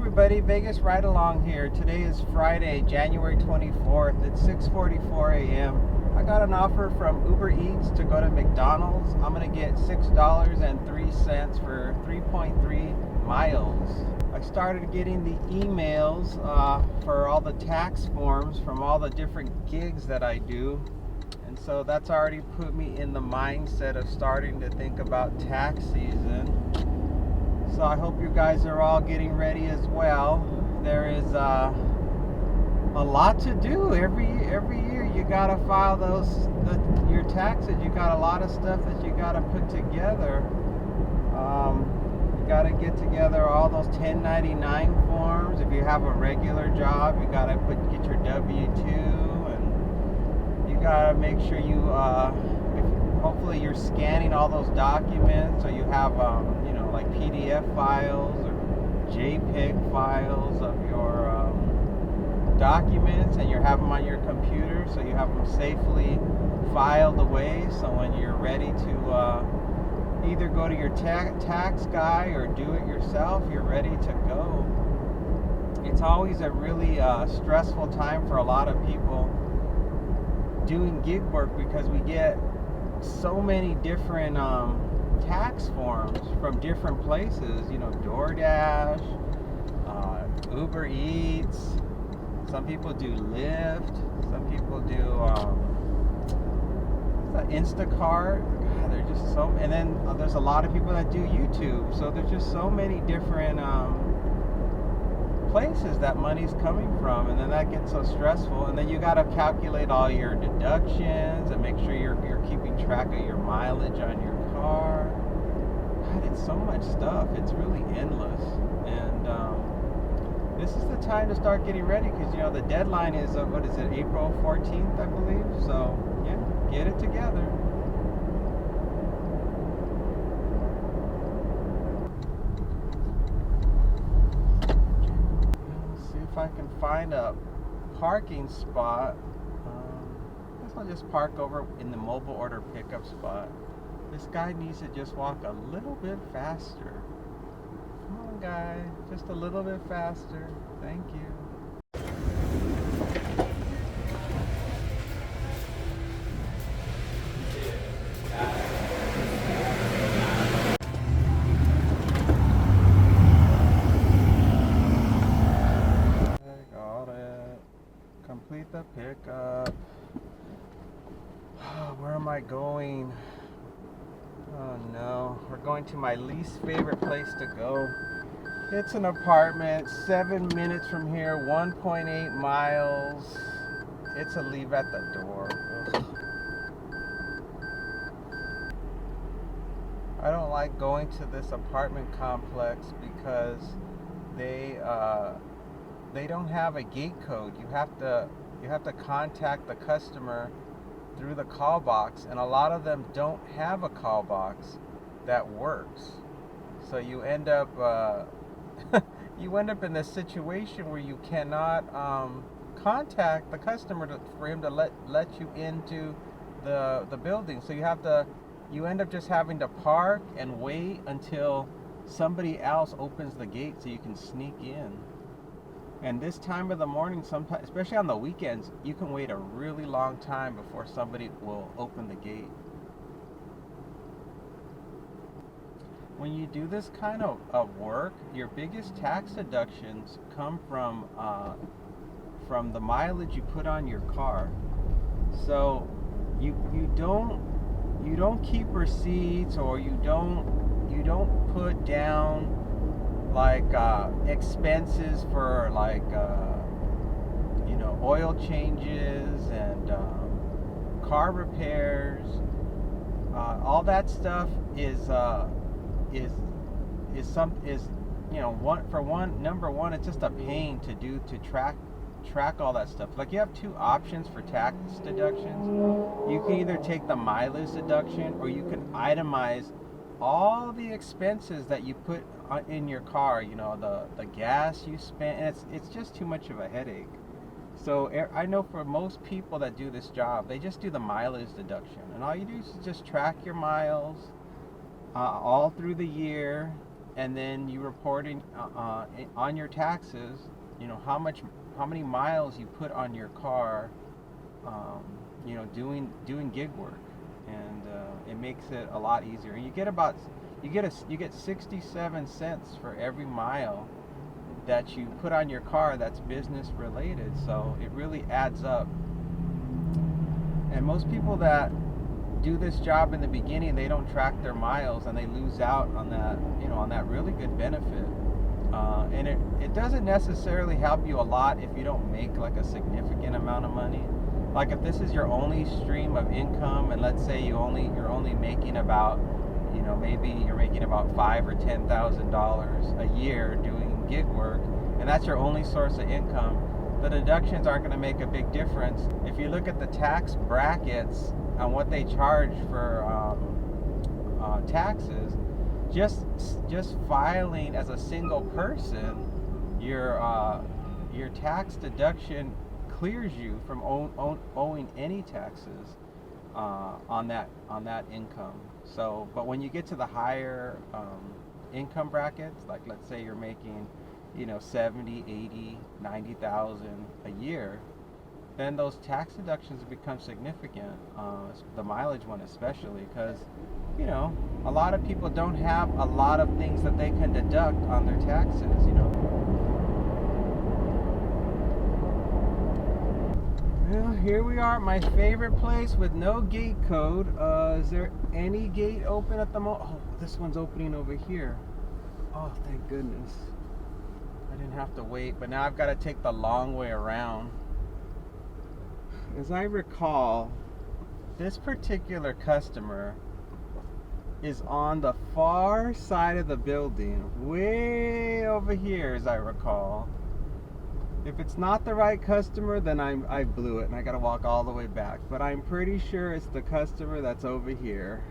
everybody, Vegas Ride Along here. Today is Friday, January 24th. It's 6:44 a.m. I got an offer from Uber Eats to go to McDonald's. I'm going to get $6.03 for 3.3 miles. I started getting the emails for all the tax forms from all the different gigs that I do. And so that's already put me in the mindset of starting to think about tax season. So I hope you guys are all getting ready as well. There is a lot to do every year. You gotta file your taxes. You got a lot of stuff that you gotta put together. You gotta get together all those 1099 forms. If you have a regular job, you gotta get your W-2, and you gotta make sure you hopefully you're scanning all those documents, so you have like PDF files or JPEG files of your documents, and you have them on your computer, so you have them safely filed away, so when you're ready to either go to your tax guy or do it yourself, you're ready to go. It's always a really stressful time for a lot of people doing gig work, because we get so many different tax forms from different places, DoorDash, Uber Eats, some people do Lyft, some people do Instacart. God, there's just so, and then there's a lot of people that do YouTube, so there's just so many different places that money's coming from, and then that gets so stressful, and then you got to calculate all your deductions and make sure you're keeping track of your mileage on your car. God, it's so much stuff. It's really endless, and this is the time to start getting ready, because the deadline is April 14th, I believe. So yeah, get it together. If I can find a parking spot. I guess I'll just park over in the mobile order pickup spot. This guy needs to just walk a little bit faster. Come on, guy, just a little bit faster. Thank you. Complete the pickup. Where am I going? Oh no, we're going to my least favorite place to go. It's an apartment, 7 minutes from here, 1.8 miles. It's a leave at the door. Ugh. I don't like going to this apartment complex because they don't have a gate code. You have to contact the customer through the call box, and a lot of them don't have a call box that works. So you end up in this situation where you cannot contact the customer for him to let you into the building. So you end up just having to park and wait until somebody else opens the gate so you can sneak in. And this time of the morning, sometimes, especially on the weekends, you can wait a really long time before somebody will open the gate. When you do this kind of work, your biggest tax deductions come from the mileage you put on your car. So you don't keep receipts, or you don't put down like expenses for like oil changes and car repairs. All that stuff is number one, it's just a pain to track all that stuff. Like, you have two options for tax deductions. You can either take the mileage deduction, or you can itemize all the expenses that you put in your car, the gas you spent, and it's just too much of a headache. So I know for most people that do this job, they just do the mileage deduction, and all you do is just track your miles all through the year, and then you reporting on your taxes, you know, how many miles you put on your car, you know, doing gig work, and it makes it a lot easier. And you get 67 cents for every mile that you put on your car that's business related. So it really adds up. And most people that do this job in the beginning, they don't track their miles, and they lose out on that, you know, on that really good benefit. And it doesn't necessarily help you a lot if you don't make like a significant amount of money. Like if this is your only stream of income, and let's say you're only making about, you know, maybe you're making about $5,000 or $10,000 a year doing gig work, and that's your only source of income, the deductions aren't going to make a big difference. If you look at the tax brackets on what they charge for taxes, just filing as a single person, your tax deduction clears you from owing any taxes on that income. So, but when you get to the higher income brackets, like let's say you're making, you know, 70, 80, 90,000 a year, then those tax deductions become significant. The mileage one especially, because, you know, a lot of people don't have a lot of things that they can deduct on their taxes, you know. Well, here we are at my favorite place with no gate code. Is there any gate open at the moment? Oh, this one's opening over here. Oh, thank goodness. I didn't have to wait, but now I've got to take the long way around. As I recall, this particular customer is on the far side of the building, way over here, as I recall. If it's not the right customer, then I blew it and I gotta walk all the way back. But I'm pretty sure it's the customer that's over here.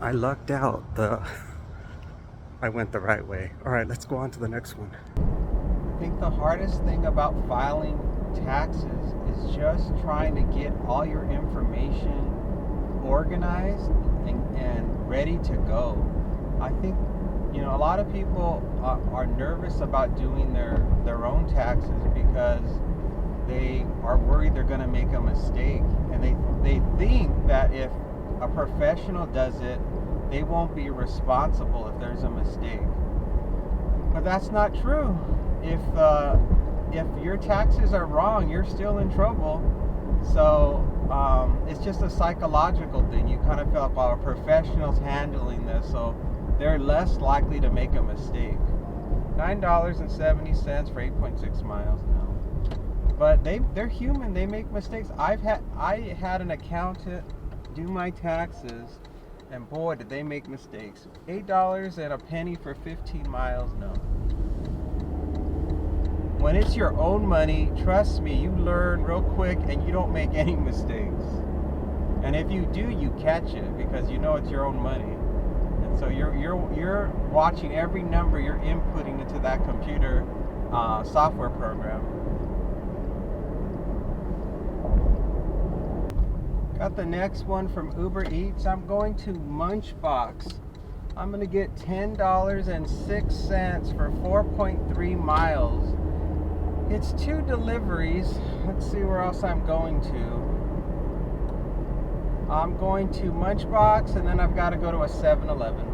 I lucked out. I went the right way. All right, let's go on to the next one. I think the hardest thing about filing taxes is just trying to get all your information organized and ready to go. I think, you know, a lot of people are nervous about doing their own taxes because they are worried they're going to make a mistake, and they think that if a professional does it, they won't be responsible if there's a mistake. But that's not true. If your taxes are wrong, you're still in trouble. So it's just a psychological thing. You kind of feel like, well, a professional's handling this, so they're less likely to make a mistake. $9.70 for 8.6 miles now. But they're human. They make mistakes. I had an accountant do my taxes, and boy, did they make mistakes. $8 and a penny for 15 miles. No. When it's your own money, trust me, you learn real quick and you don't make any mistakes. And if you do, you catch it because you know it's your own money. And so you're watching every number you're inputting into that computer software program. Got the next one from Uber Eats. I'm going to Munchbox. I'm going to get $10.06 for 4.3 miles. It's 2 deliveries. Let's see where else I'm going to. I'm going to Munchbox, and then I've got to go to a 7-Eleven.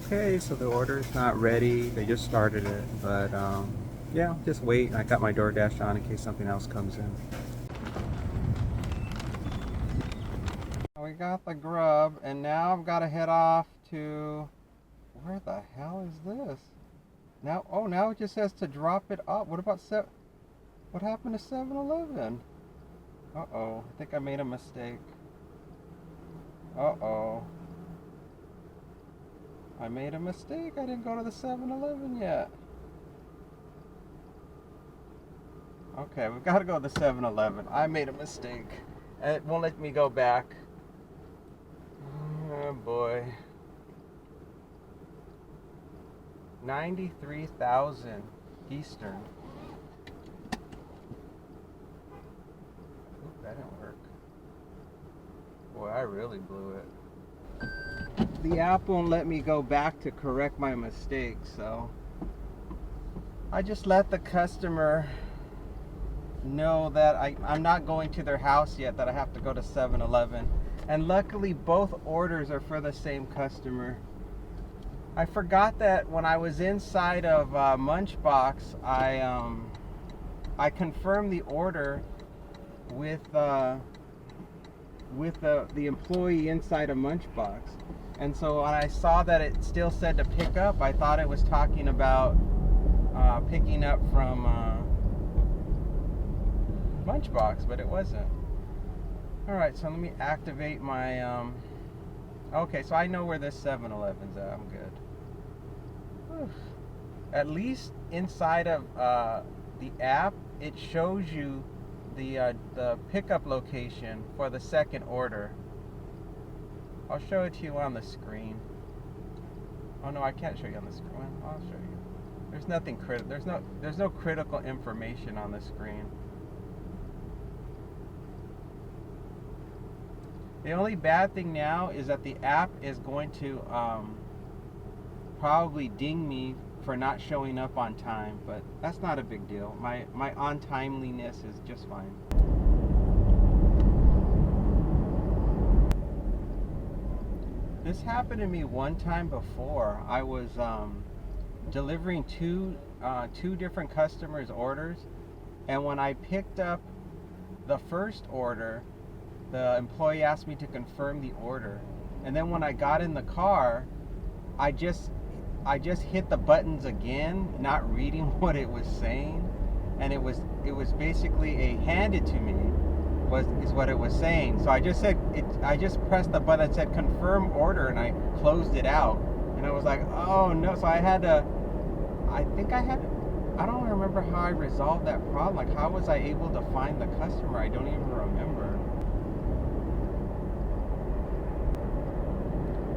Okay, so the order is not ready. They just started it, but yeah, just wait. I got my DoorDash on in case something else comes in. We got the grub, and now I've got to head off to, where the hell is this? Now, oh, now it just says to drop it off. What about what happened to 7-Eleven? Uh-oh, I think I made a mistake. Uh-oh. I made a mistake. I didn't go to the 7-Eleven yet. Okay, we've got to go to the 7-Eleven. I made a mistake. And it won't let me go back. Oh boy. 93,000 Eastern. Oop, that didn't work. Boy, I really blew it. The app won't let me go back to correct my mistake, so I just let the customer know that I'm not going to their house yet, that I have to go to 7-Eleven. And luckily both orders are for the same customer. I forgot that when I was inside of Munchbox, I confirmed the order with the employee inside of Munchbox. And so when I saw that it still said to pick up, I thought it was talking about picking up from Munchbox, but it wasn't. Alright, so let me activate my okay, so I know where this 7-Eleven's at. I'm good. Whew. At least inside of the app, it shows you the pickup location for the second order. I'll show it to you on the screen. Oh no, I can't show you on the screen. I'll show you. There's nothing critical. There's no critical information on the screen. The only bad thing now is that the app is going to probably ding me for not showing up on time, but that's not a big deal. My on-timeliness is just fine. This happened to me one time before. I was delivering two different customers' orders, and when I picked up the first order, the employee asked me to confirm the order, and then when I got in the car, I just hit the buttons again, not reading what it was saying, and it was basically a handed to me is what it was saying. So I just pressed the button that said confirm order, and I closed it out, and I was like, oh no. So I don't remember how I resolved that problem. Like, how was I able to find the customer? I don't even remember.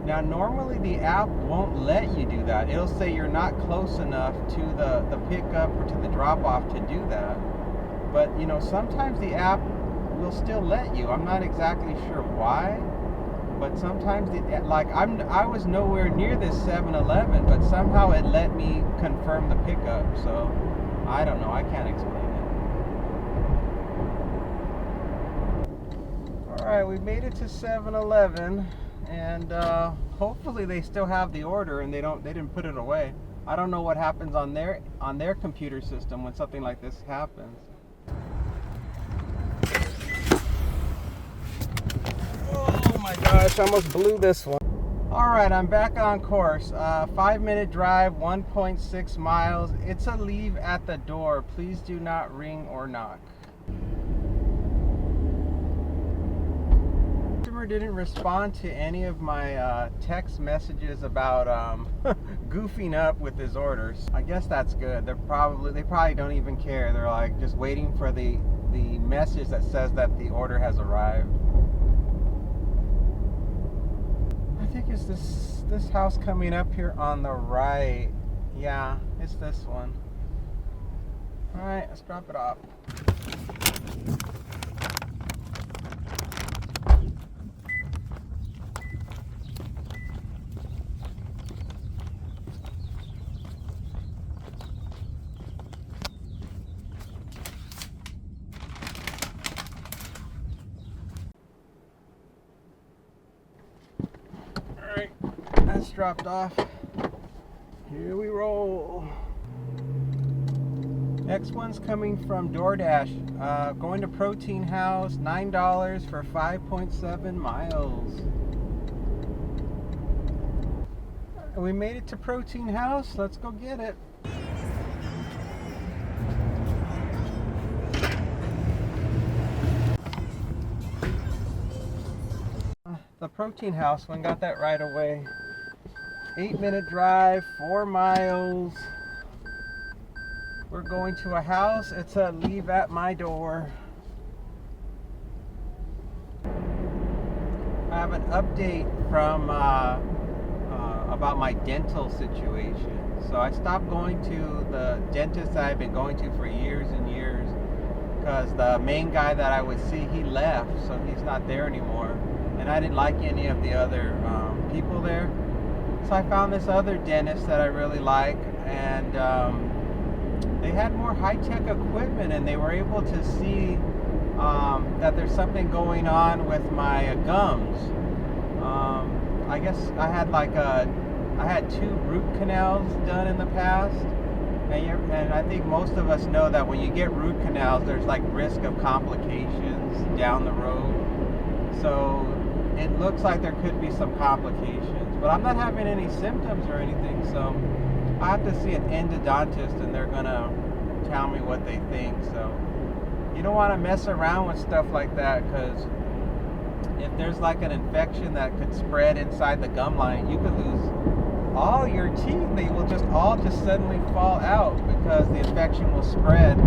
Now, normally the app won't let you do that. It'll say you're not close enough to the pickup or to the drop-off to do that. But, you know, sometimes the app will still let you. I'm not exactly sure why, but sometimes I was nowhere near this 7-Eleven, but somehow it let me confirm the pickup. So, I don't know. I can't explain it. All right, we made it to 7-Eleven. And hopefully they still have the order and they didn't put it away. I don't know what happens on their computer system when something like this happens. Oh my gosh, I almost blew this one. Alright, I'm back on course. 5-minute drive, 1.6 miles. It's a leave at the door. Please do not ring or knock. Didn't respond to any of my text messages about goofing up with his orders. I guess that's good. They probably don't even care. They're like just waiting for the message that says that the order has arrived. I think it's this house coming up here on the right. Yeah, it's this one. All right, let's drop it off. That's dropped off. Here we roll. Next one's coming from DoorDash. Going to Protein House, $9 for 5.7 miles. We made it to Protein House. Let's go get it. The Protein House one, got that right away. 8-minute drive, 4 miles. We're going to a house. It's a leave at my door. I have an update from about my dental situation. So I stopped going to the dentist that I've been going to for years and years because the main guy that I would see, he left, so he's not there anymore. And I didn't like any of the other people there. So I found this other dentist that I really like, and they had more high-tech equipment, and they were able to see that there's something going on with my gums. I guess I had 2 root canals done in the past, and I think most of us know that when you get root canals, there's like risk of complications down the road. So it looks like there could be some complications, but I'm not having any symptoms or anything, so I have to see an endodontist, and they're gonna tell me what they think. So you don't want to mess around with stuff like that, because if there's like an infection that could spread inside the gum line, you could lose all your teeth. They will all suddenly fall out because the infection will spread.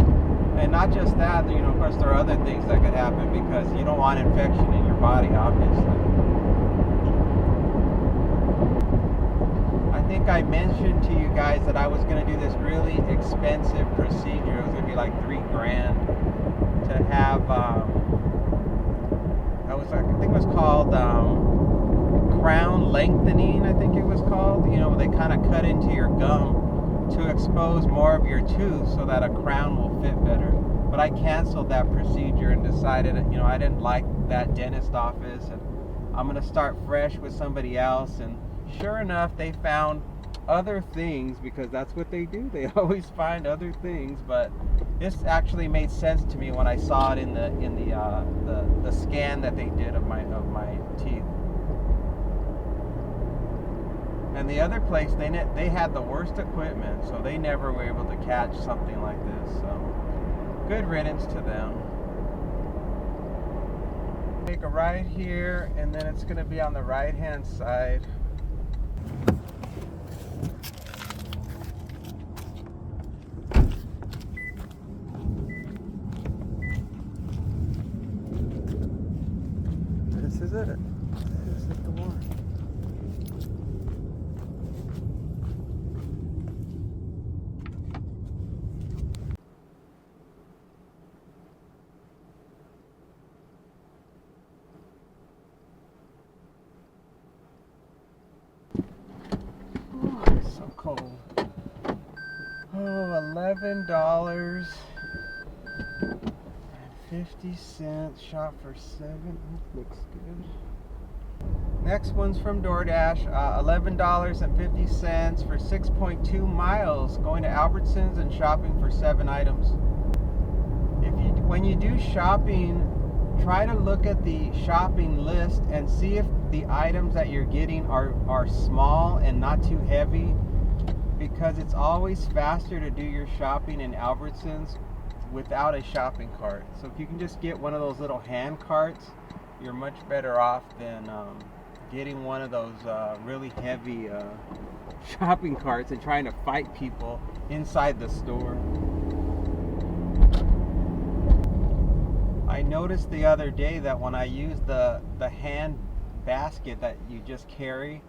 And not just that, of course there are other things that could happen, because you don't want infection in your body, obviously. I think I mentioned to you guys that I was going to do this really expensive procedure. It was going to be like $3,000 to have, I think it was called crown lengthening, I think it was called. They kind of cut into your gum to expose more of your tooth so that a crown will fit better. But I canceled that procedure and decided, I didn't like that dentist office, and I'm going to start fresh with somebody else. And sure enough, they found other things, because that's what they do. They always find other things. But this actually made sense to me when I saw it in the scan that they did of my teeth. And the other place, they had the worst equipment, so they never were able to catch something like this. So good riddance to them. Take a right here, and then it's going to be on the right hand side. This is it. This is the one. Oh, it's so cold. Oh, $11.50. Shop for 7. Looks good. Next one's from DoorDash. $11.50 for 6.2 miles. Going to Albertsons and shopping for 7 items. When you do shopping, try to look at the shopping list and see if the items that you're getting are small and not too heavy, because it's always faster to do your shopping in Albertsons without a shopping cart. So if you can just get one of those little hand carts, you're much better off than getting one of those really heavy shopping carts and trying to fight people inside the store. I noticed the other day that when I use the hand basket that you just carry,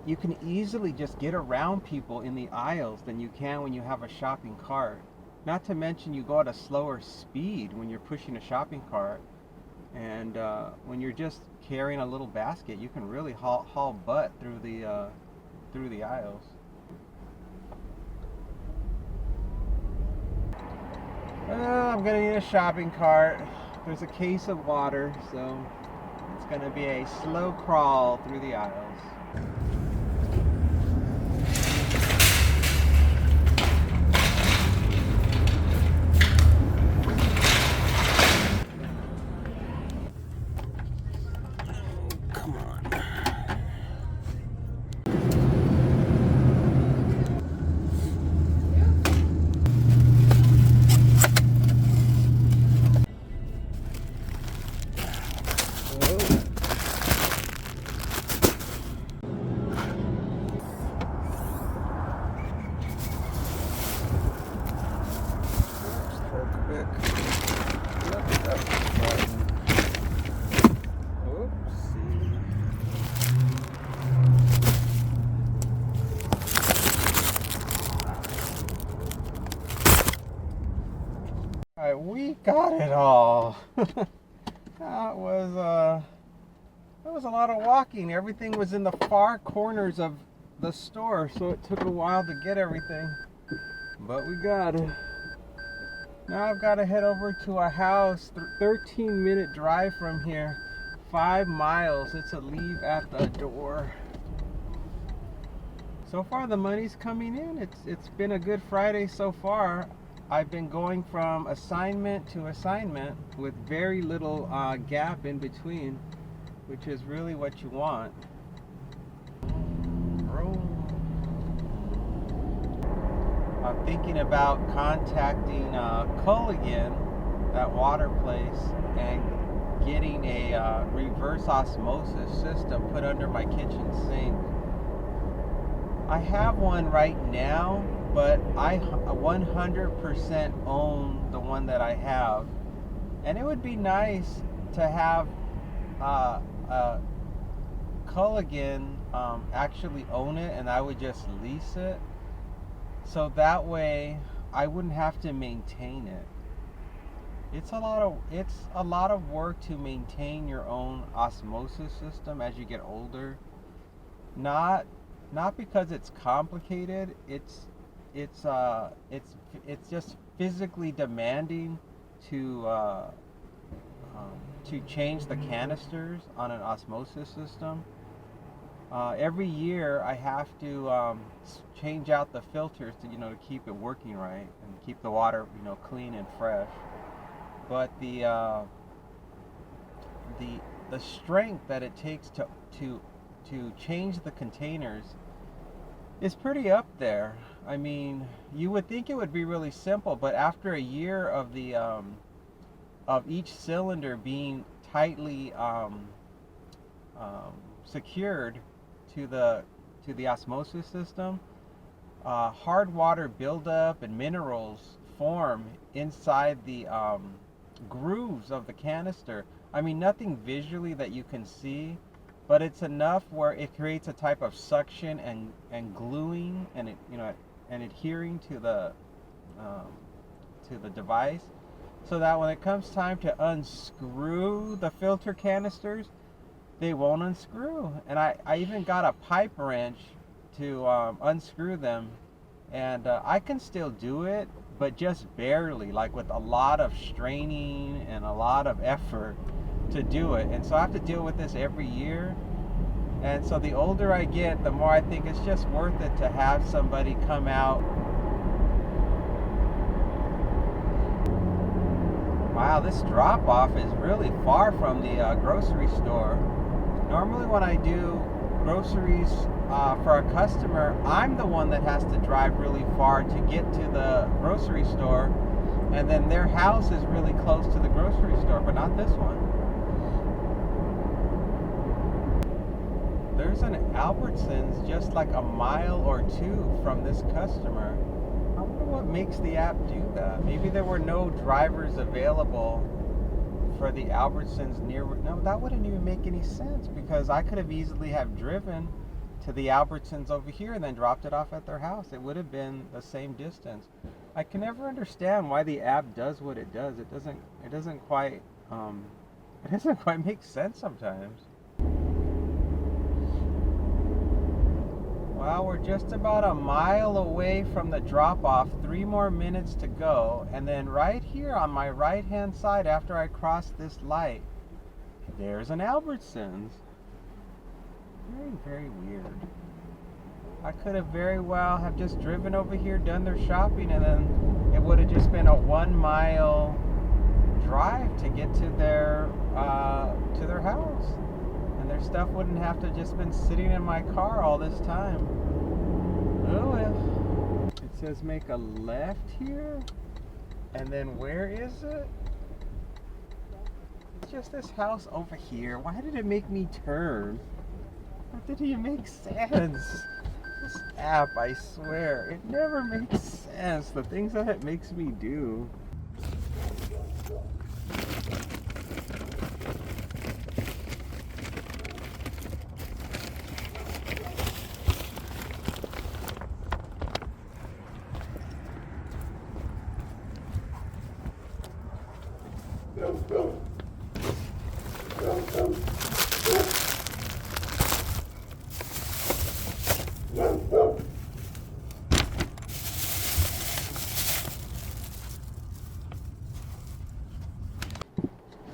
you can easily just get around people in the aisles than you can when you have a shopping cart. Not to mention you go at a slower speed when you're pushing a shopping cart. And when you're just carrying a little basket, you can really haul butt through the aisles. I'm gonna need a shopping cart. There's a case of water, so it's gonna be a slow crawl through the aisles. quick. Look at that button. Oopsie. Alright, we got it all. That was a lot of walking. Everything was in the far corners of the store, so it took a while to get everything. But we got it. Now I've got to head over to a house, 13-minute drive from here, 5 miles. It's a leave at the door. So far the money's coming in. It's been a good Friday so far. I've been going from assignment to assignment with very little gap in between, which is really what you want. I'm thinking about contacting Culligan, that water place, and getting a reverse osmosis system put under my kitchen sink. I have one right now, but I 100% own the one that I have, and it would be nice to have Culligan actually own it, and I would just lease it, so that way I wouldn't have to maintain it. It's a lot of work to maintain your own osmosis system as you get older. Not because it's complicated. It's just physically demanding to change the canisters on an osmosis system. Every year I have to change out the filters to keep it working right and keep the water clean and fresh. But the strength that it takes to change the containers is pretty up there. I mean, you would think it would be really simple, but after a year of the of each cylinder being tightly secured to the osmosis system, hard water buildup and minerals form inside the grooves of the canister. I mean, nothing visually that you can see, but it's enough where it creates a type of suction and gluing and and adhering to the device, so that when it comes time to unscrew the filter canisters, they won't unscrew. And I even got a pipe wrench to unscrew them, and I can still do it, but just barely, like with a lot of straining and a lot of effort to do it. And so I have to deal with this every year. And so the older I get, the more I think it's just worth it to have somebody come out. Wow, this drop off is really far from the grocery store. Normally when I do groceries for a customer, I'm the one that has to drive really far to get to the grocery store, and then their house is really close to the grocery store, but not this one. There's an Albertsons just like a mile or two from this customer. I wonder what makes the app do that. Maybe there were no drivers available for the Albertsons near. No, that wouldn't even make any sense, because I could have easily have driven to the Albertsons over here and then dropped it off at their house. It would have been the same distance. I can never understand why the app does what it does. It doesn't quite make sense sometimes. Well, we're just about a mile away from the drop-off, 3 more minutes to go, and then right here on my right-hand side, after I cross this light, there's an Albertsons. Very, very weird. I could have very well have just driven over here, done their shopping, and then it would have just been a 1 mile drive to get to their house. And their stuff wouldn't have to just been sitting in my car all this time. Oh well. It says make a left here. And then where is it? It's just this house over here. Why did it make me turn? That didn't even make sense. This app, I swear, it never makes sense. The things that it makes me do.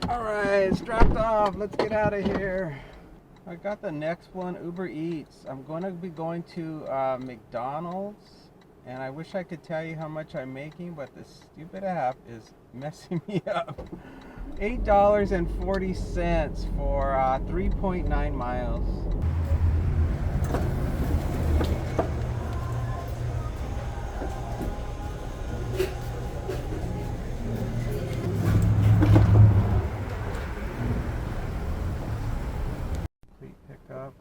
Alright, it's dropped off. Let's get out of here. I got the next one, Uber Eats. I'm going to be going to McDonald's, and I wish I could tell you how much I'm making, but this stupid app is messing me up. $8.40 for 3.9 miles. Pickup.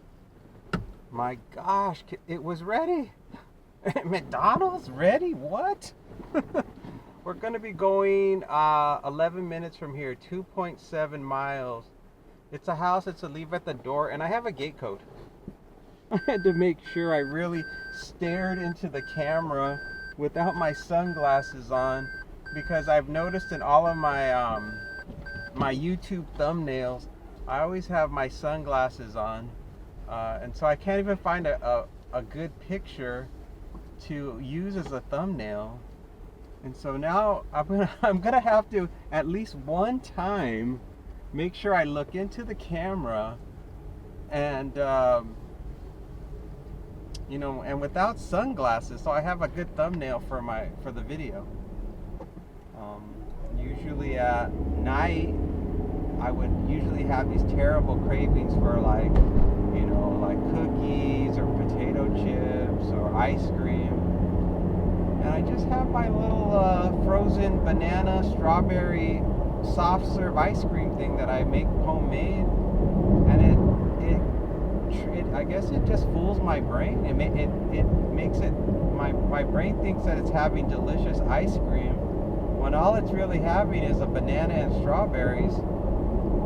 My gosh, it was ready. McDonald's ready? What? We're going to be going 11 minutes from here, 2.7 miles. It's a house, it's a leave at the door, and I have a gate code. I had to make sure I really stared into the camera without my sunglasses on, because I've noticed in all of my my YouTube thumbnails, I always have my sunglasses on, and so I can't even find a good picture to use as a thumbnail. And so now I'm gonna have to at least one time make sure I look into the camera, and you know, and without sunglasses, so I have a good thumbnail for the video. Usually at night, I would usually have these terrible cravings for, like, you know, like cookies or potato chips or ice cream. And I just have my little frozen banana strawberry soft serve ice cream thing that I make homemade, and it I guess it just fools my brain. It makes it, my brain thinks that it's having delicious ice cream, when all it's really having is a banana and strawberries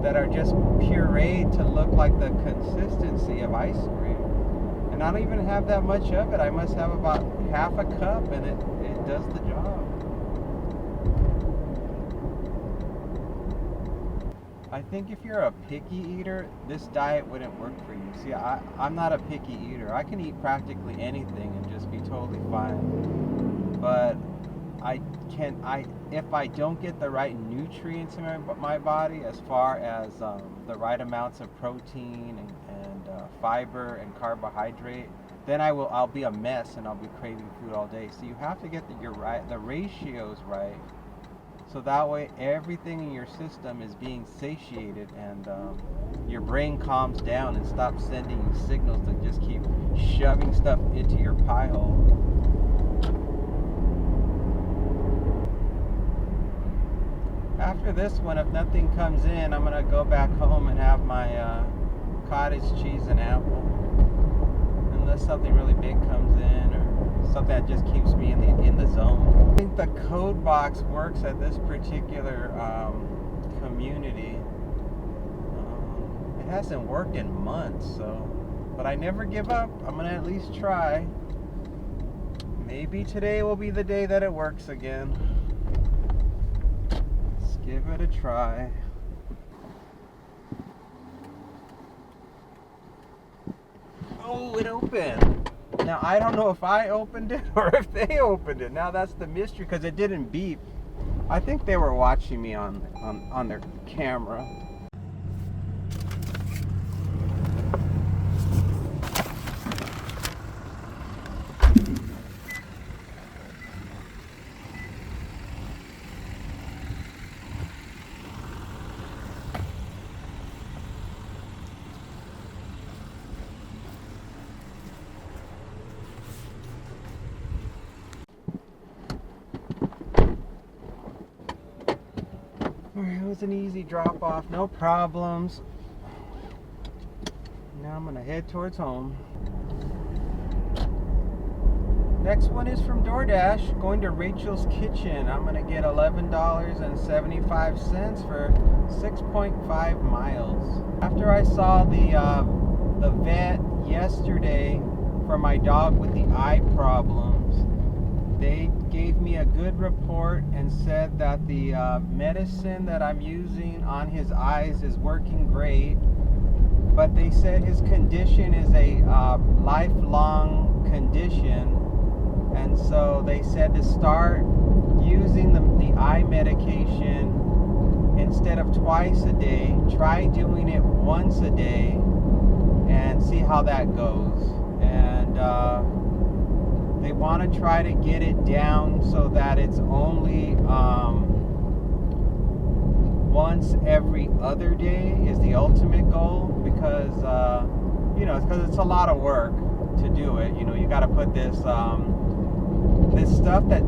that are just pureed to look like the consistency of ice cream. And I don't even have that much of it. I must have about half a cup, and it does the job. I think if you're a picky eater, this diet wouldn't work for you. See, I'm not a picky eater. I can eat practically anything and just be totally fine. But if I don't get the right nutrients in my body, as far as the right amounts of protein and fiber and carbohydrate, then I'll be a mess, and I'll be craving food all day. So you have to get the ratios right, so that way everything in your system is being satiated, and your brain calms down and stops sending you signals that just keep shoving stuff into your pie hole. After this one, if nothing comes in, I'm gonna go back home and have my cottage cheese and apple, unless something really big comes in, or something that just keeps me in the zone. I think the code box works at this particular community. It hasn't worked in months, but I never give up. I'm gonna at least try. Maybe today will be the day that it works again. Let's give it a try. Oh, it opened. Now, I don't know if I opened it or if they opened it. Now, that's the mystery, because it didn't beep. I think they were watching me on their camera. It was an easy drop off, no problems. Now I'm gonna head towards home. Next one is from DoorDash, going to Rachel's Kitchen. I'm going to get $11.75 for 6.5 miles. After I saw the vet yesterday for my dog with the eye problems, they gave me a good report and said that the medicine that I'm using on his eyes is working great, but they said his condition is a lifelong condition. And so they said to start using the eye medication instead of twice a day. Try doing it once a day and see how that goes. And they want to try to get it down so that it's only once every other day is the ultimate goal, because because it's a lot of work to do it. You got to put this stuff that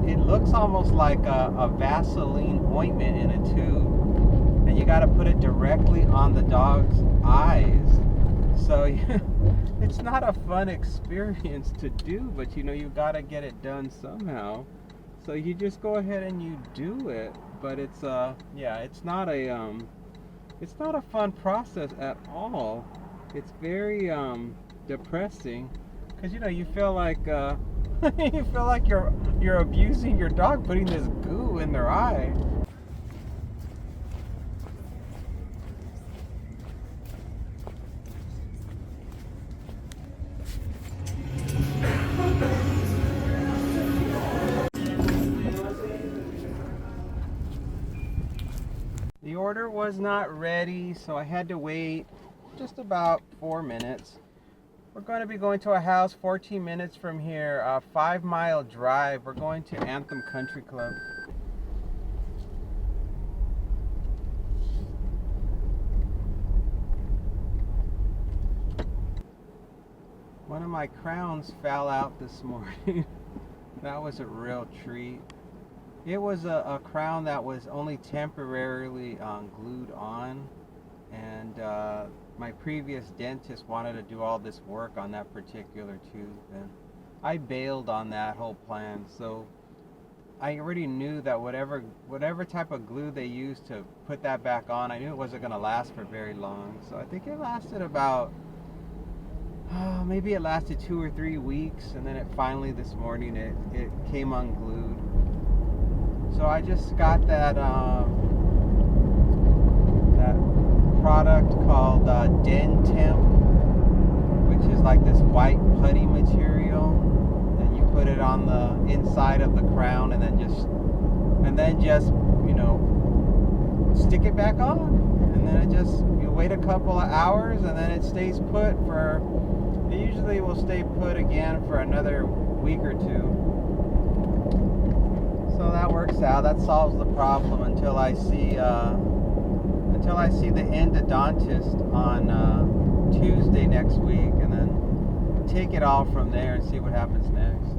it looks almost like a Vaseline ointment in a tube, and you got to put it directly on the dog's eyes. So it's not a fun experience to do, but you got to get it done somehow. So you just go ahead and you do it, but it's not a fun process at all. It's very depressing, because you feel like you feel like you're abusing your dog, putting this goo in their eye. The order was not ready, so I had to wait just about 4 minutes. We're going to be going to a house 14 minutes from here, a 5-mile drive. We're going to Anthem Country Club. One of my crowns fell out this morning. That was a real treat. It was a crown that was only temporarily glued on, and my previous dentist wanted to do all this work on that particular tooth, and I bailed on that whole plan. So I already knew that whatever type of glue they used to put that back on, I knew it wasn't going to last for very long. So I think it lasted about maybe it lasted 2 or 3 weeks, and then it finally this morning it came unglued. So I just got that product called Dentemp, which is like this white putty material, and you put it on the inside of the crown, and then just stick it back on, and then you wait a couple of hours, and then it stays put for. It usually will stay put again for another week or two. So that works out. That solves the problem until I see the endodontist on Tuesday next week, and then take it all from there and see what happens next.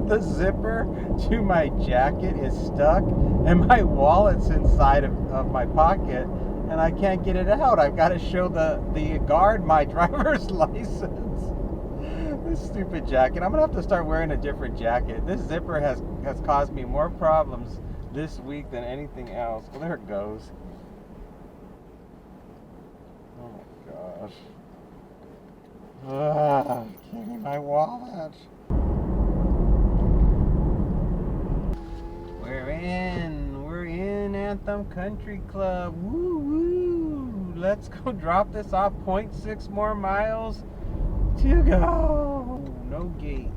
The zipper to my jacket is stuck, and my wallet's inside of my pocket, and I can't get it out. I've got to show the guard my driver's license. This stupid jacket. I'm gonna have to start wearing a different jacket. This zipper has caused me more problems this week than anything else. Well, there it goes. Oh my gosh. Give me my wallet. We're in Anthem Country Club. Woo woo. Let's go drop this off. 0.6 more miles to go. No gate.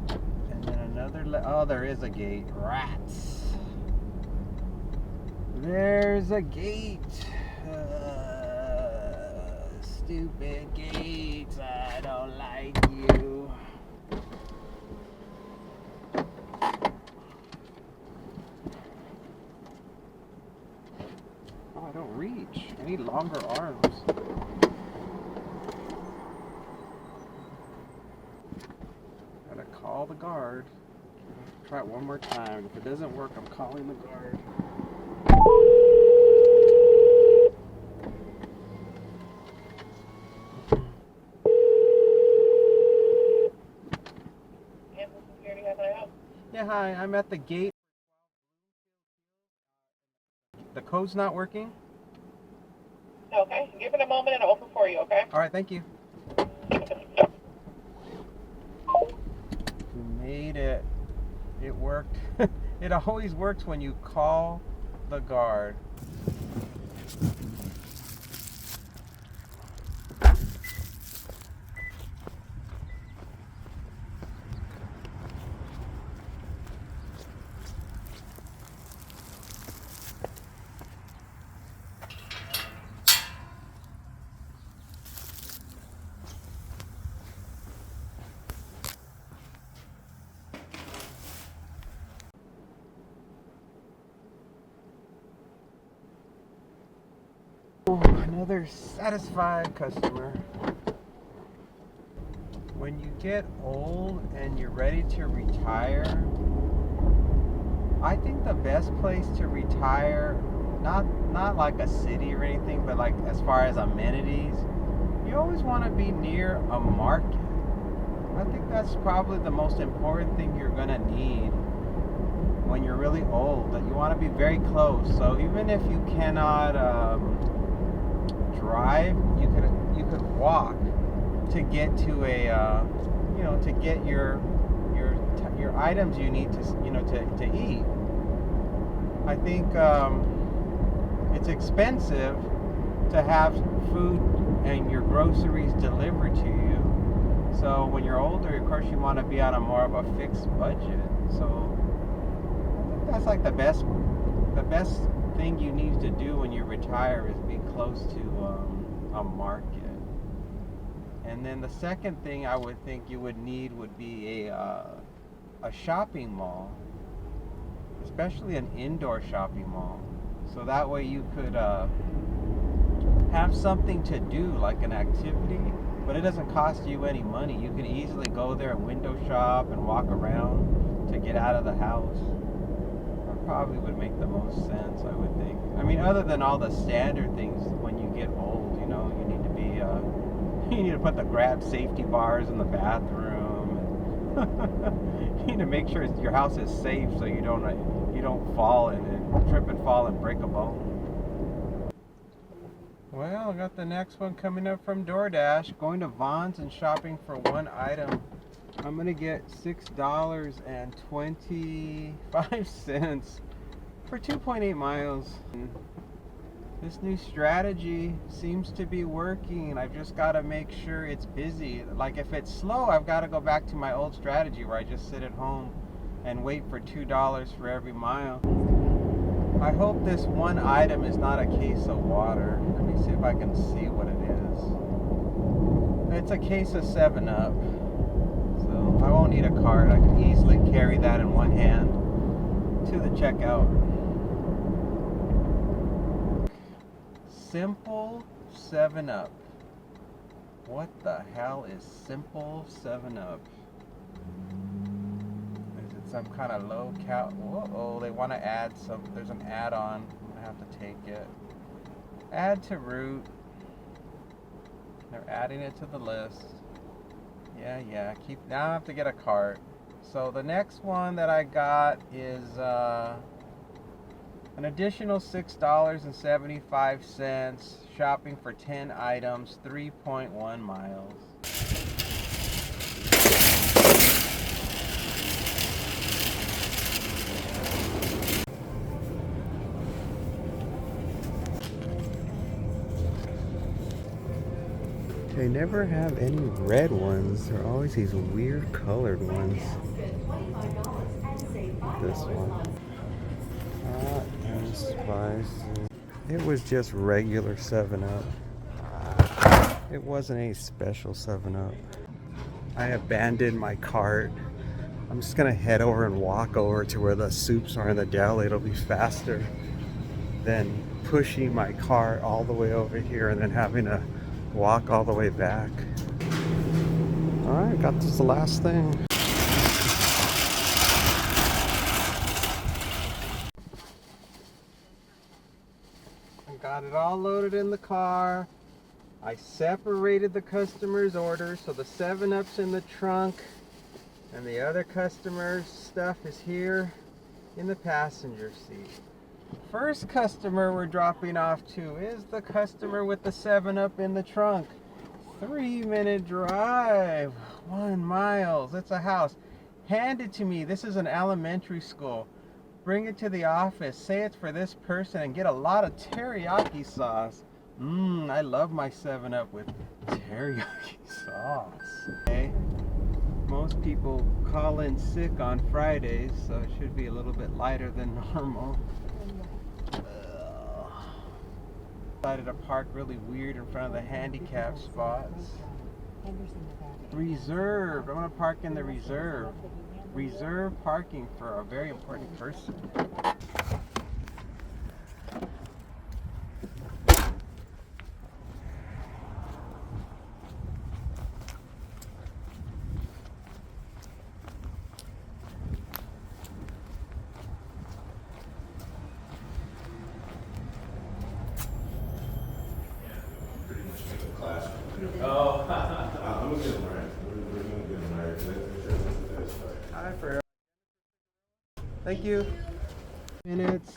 And then another there is a gate. Rats. There's a gate. Stupid gates. I don't like you. Oh, I don't reach. I need longer arms. Call the guard. Try it one more time. If it doesn't work, I'm calling the guard. Yeah, hi, I'm at the gate. The code's not working. Okay, give it a moment and I'll open for you, okay? All right, thank you. We made it. It worked. It always works when you call the guard. Oh, another satisfied customer. When you get old and you're ready to retire, I think the best place to retire, not like a city or anything, but like as far as amenities, you always want to be near a market. I think that's probably the most important thing you're gonna need when you're really old. That you want to be very close. So even if you cannot drive, you could walk to get to a to get your items you need to to eat. I think it's expensive to have food and your groceries delivered to you. So when you're older, of course, you want to be on a more of a fixed budget. So I think that's like the best thing you need to do when you retire is be close to a market. And then the second thing I would think you would need would be a shopping mall, especially an indoor shopping mall. So that way you could have something to do, like an activity, but it doesn't cost you any money. You can easily go there and window shop and walk around to get out of the house. That probably would make the most sense, I would think. I mean, other than all the standard things when you get old, you need to be you need to put the grab safety bars in the bathroom. You need to make sure your house is safe so you don't fall and trip and fall and break a bone. Well, I got the next one coming up from DoorDash. Going to Vons and shopping for one item. I'm gonna get $6.25 for 2.8 miles. This new strategy seems to be working. I've just got to make sure it's busy. Like if it's slow, I've got to go back to my old strategy where I just sit at home and wait for $2 for every mile. I hope this one item is not a case of water. Let me see if I can see what it is. It's a case of 7-Up. So I won't need a card. I can easily carry that in one hand to the checkout. Simple 7-Up. What the hell is Simple 7-Up? Is it some kind of low cal? Whoa, they want to add some. There's an add-on. I'm gonna have to take it. Add to route. They're adding it to the list. Yeah. Now I have to get a cart. So the next one that I got is an additional $6.75, shopping for 10 items, 3.1 miles. They never have any red ones. They're always these weird colored ones. This one. And spicy. It was just regular 7-Up. It wasn't any special 7-Up. I abandoned my cart. I'm just gonna head over and walk over to where the soups are in the deli. It'll be faster than pushing my cart all the way over here and then having to walk all the way back. Alright, got this last thing. Got it all loaded in the car. I separated the customer's order, so the 7-Up's in the trunk And the other customer's stuff is here in the passenger seat. First customer we're dropping off to is the customer with the 7-Up in the trunk. 3-minute drive, 1 mile. It's a house. Hand it to me. This is an elementary school. Bring it to the office. Say it's for this person and get a lot of teriyaki sauce. I love my 7-Up with teriyaki sauce. Okay. Most people call in sick on Fridays, so it should be a little bit lighter than normal. Decided to park really weird in front of the handicap spots. Reserved. I'm gonna park in the reserve. Reserve parking for a very important person. Oh. I'm gonna get them right. We're gonna get them right. That's right. Hi, for. Thank you. Minutes.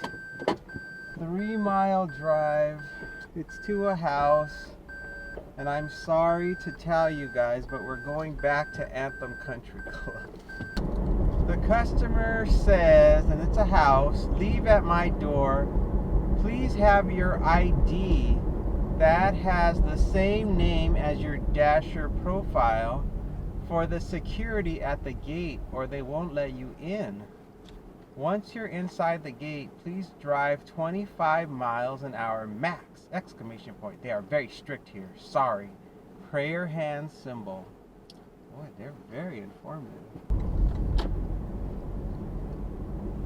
3-mile drive. It's to a house. And I'm sorry to tell you guys, but we're going back to Anthem Country Club. The customer says, and it's a house, leave at my door. Please have your ID that has the same name as your Dasher profile for the security at the gate, or they won't let you in. Once you're inside the gate, please drive 25 miles an hour max! Exclamation point. They are very strict here. Sorry. Prayer hand symbol. Boy, they're very informative.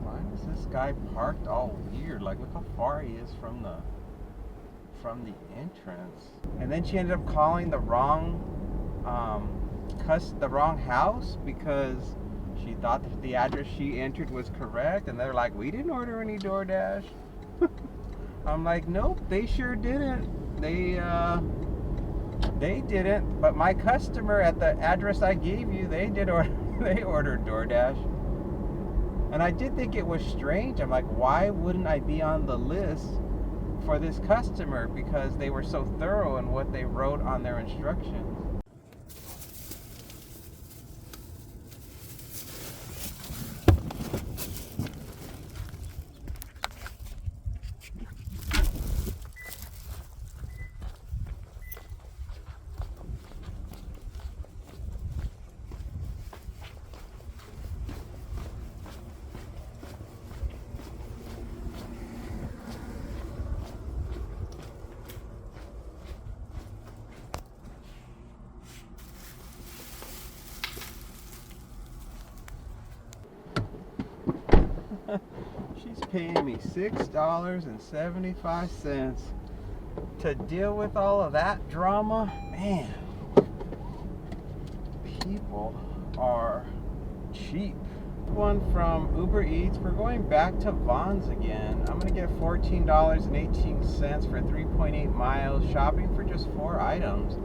Why is this guy parked all weird? Like, look how far he is from the entrance. And then she ended up calling the wrong house because she thought that the address she entered was correct, and they're like, we didn't order any DoorDash. I'm like, nope, they sure didn't. They didn't, but my customer at the address I gave you, they ordered DoorDash. And I did think it was strange. I'm like, why wouldn't I be on the list for this customer? Because they were so thorough in what they wrote on their instructions. She's paying me $6.75 to deal with all of that drama. Man, people are cheap. One from Uber Eats. We're going back to Vons again. I'm gonna get $14.18 for 3.8 miles, shopping for just 4 items.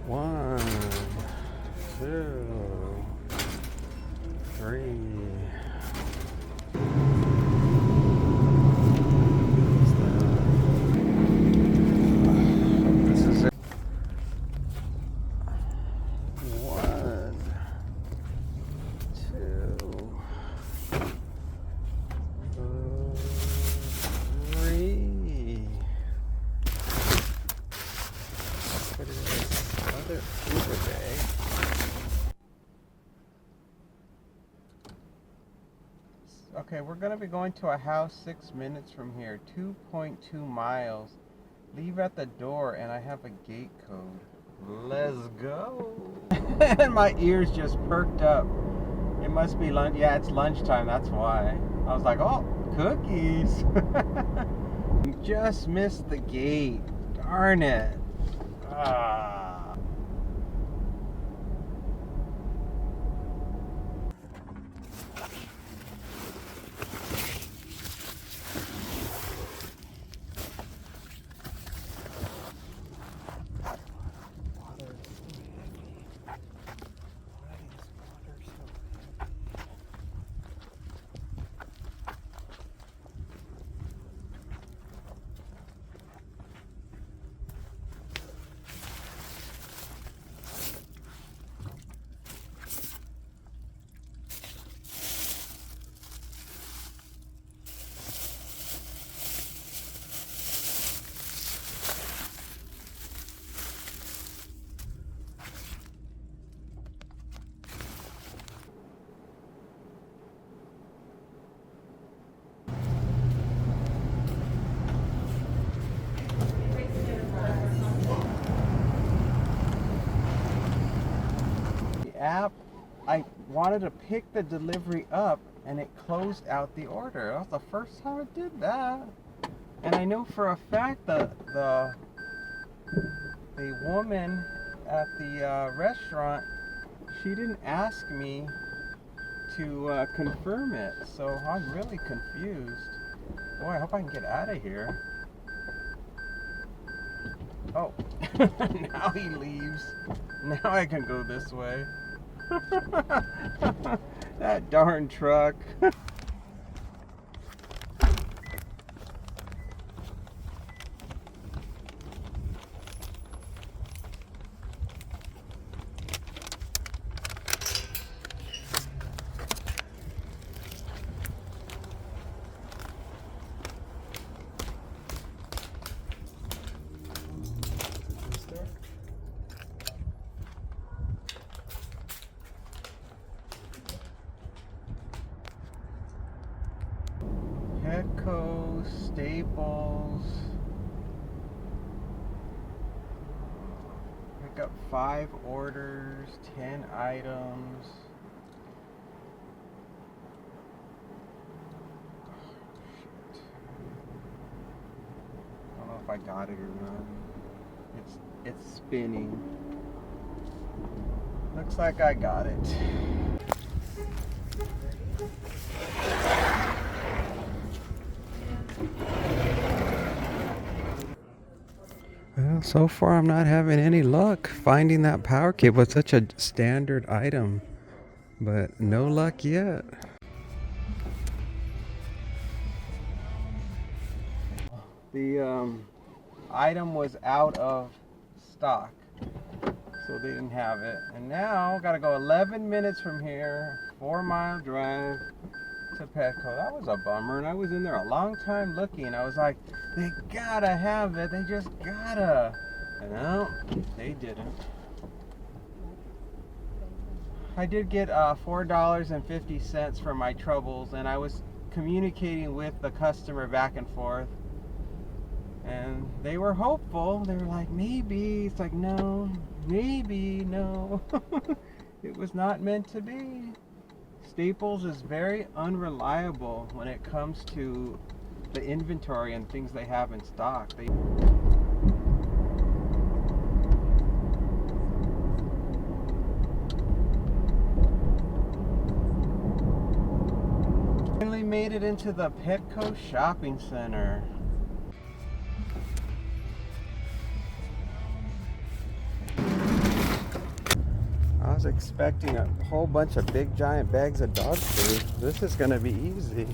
One, 2, 3. This is it. 1, 2, 3. What is this? Another Uber bag. Okay, we're going to be going to a house 6 minutes from here, 2.2 miles. Leave at the door, and I have a gate code. Let's go. And my ears just perked up. It must be lunch. Yeah, it's lunchtime. That's why. I was like, oh, cookies. Just missed the gate. Darn it. Ah. wanted to pick the delivery up and it closed out the order. That was the first time it did that. And I know for a fact that the woman at the restaurant, she didn't ask me to confirm it. So I'm really confused. Boy, I hope I can get out of here. Oh, now he leaves. Now I can go this way. That darn truck. Petco, Staples. Pick up 5 orders, 10 items. Shit. I don't know if I got it or not. It's spinning. Looks like I got it. Well, so far I'm not having any luck finding that power cable. It's such a standard item, but no luck yet. The item was out of stock, so they didn't have it. And now gotta go 11 minutes from here, 4-mile drive to Petco. That was a bummer, and I was in there a long time looking. I was like, they gotta have it, they just gotta. And no, they didn't. I did get $4.50 for my troubles, and I was communicating with the customer back and forth, and they were hopeful. They were like, maybe. It's like, no, maybe, no. It was not meant to be. Staples is very unreliable when it comes to the inventory and things they have in stock. They finally made it into the Petco shopping center. I was expecting a whole bunch of big giant bags of dog food. This is gonna be easy.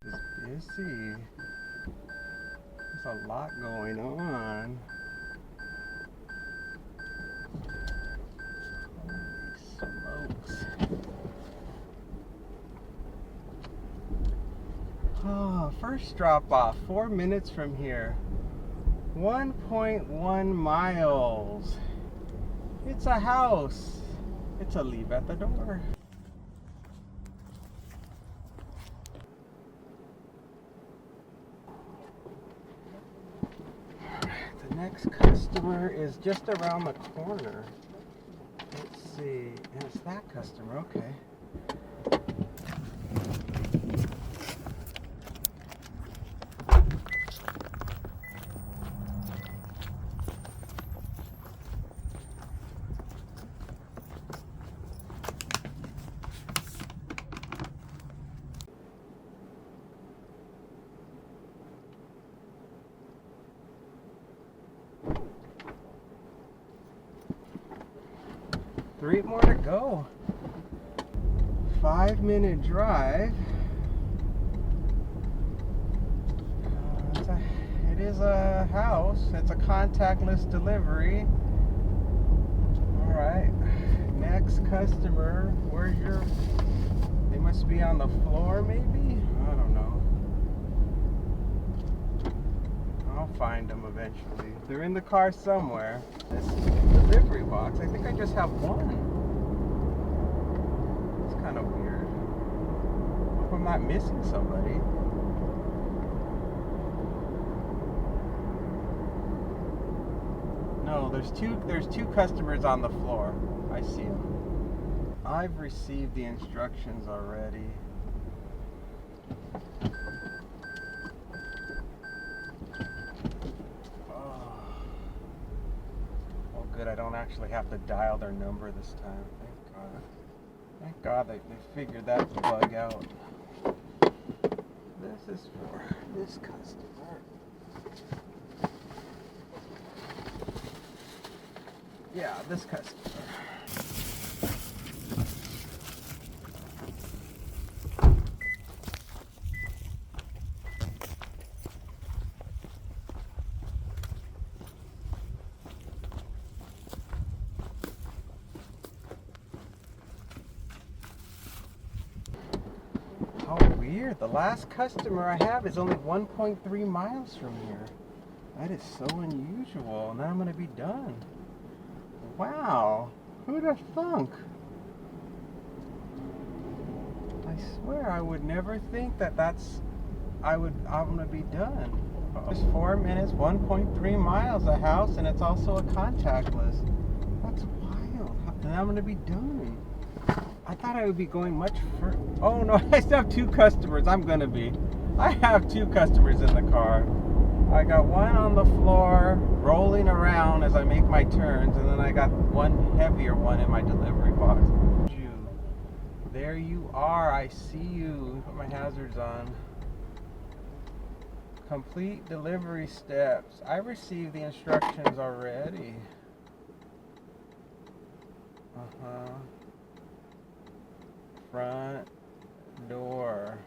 It's busy. There's a lot going on. Holy smokes. Oh, first drop off, 4 minutes from here. 1.1 miles. It's a house. It's a leave at the door. The next customer is just around the corner. Let's see. And it's that customer, okay. Three more to go. 5-minute drive. It is a house. It's a contactless delivery. All right. Next customer. Where's your? They must be on the floor, maybe. I don't know. I'll find them eventually. They're in the car somewhere. This delivery box, I think I just have one. It's kind of weird. Hope I'm not missing somebody. No, there's two customers on the floor. I see them. I've received the instructions already. Oh, good. I don't actually have to dial their number this time. Thank God. Thank God they figured that bug out. This is for this customer. Yeah, this customer. How weird. The last customer I have is only 1.3 miles from here. That is so unusual. And then I'm going to be done. Wow. Who'd have thunk? I swear I would never think that I'm going to be done. Just 4 minutes, 1.3 miles a house, and it's also a contactless. That's wild. And I'm going to be done. I thought I would be going much further. Oh no, I still have two customers. I have two customers in the car. I got one on the floor rolling around as I make my turns, and then I got one heavier one in my delivery box. There you are. I see you. Put my hazards on. Complete delivery steps. I received the instructions already. Front door.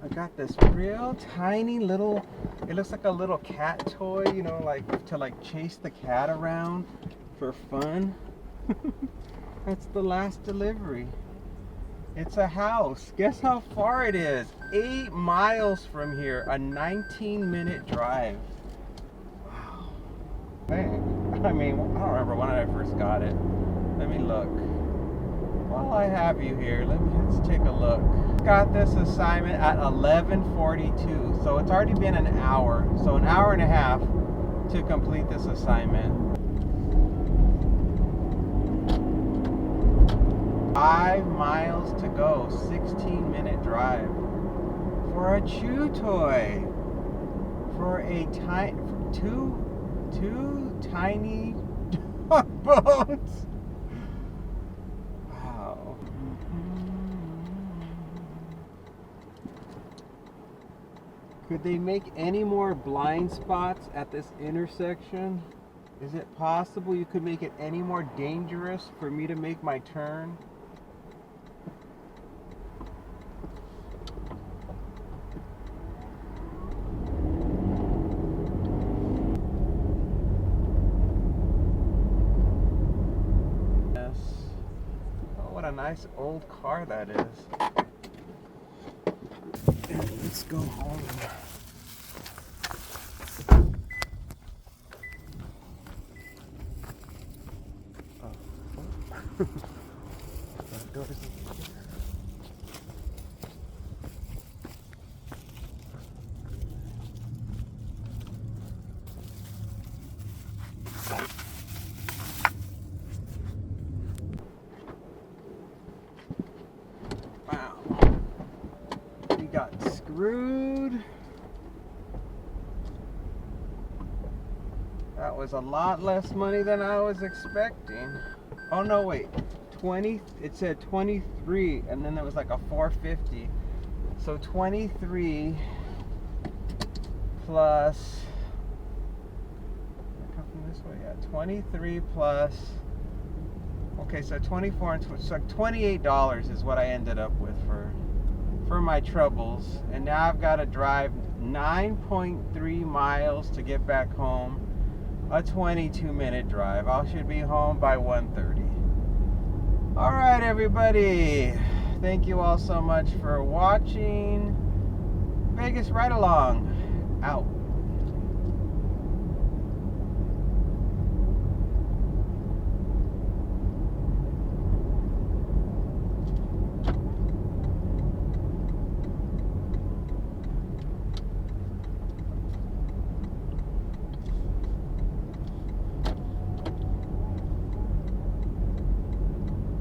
I got this real tiny little, it looks like a little cat toy, you know, like to like chase the cat around for fun. That's the last delivery. It's a house. Guess how far it is? 8 miles from here, a 19-minute drive. Wow. Man, I mean, I don't remember when I first got it. Let me look. While I have you here, let's take a look. Got this assignment at 11:42, so it's already been an hour. So an hour and a half to complete this assignment. 5 miles to go, 16-minute drive for a chew toy, for a two tiny dog bones. Wow. Could they make any more blind spots at this intersection? Is it possible you could make it any more dangerous for me to make my turn? What a nice old car that is. And let's go home. That door's got screwed. That was a lot less money than I was expecting. Oh no, wait. 20, it said 23 and then there was like a 450. So 23 plus, come from this way, yeah, 23 plus, okay, so 24 and so $28 is what I ended up with for my troubles. And now I've got to drive 9.3 miles to get back home, a 22-minute drive. I should be home by 1:30. All right, everybody, thank you all so much for watching Vegas Ride Along. out.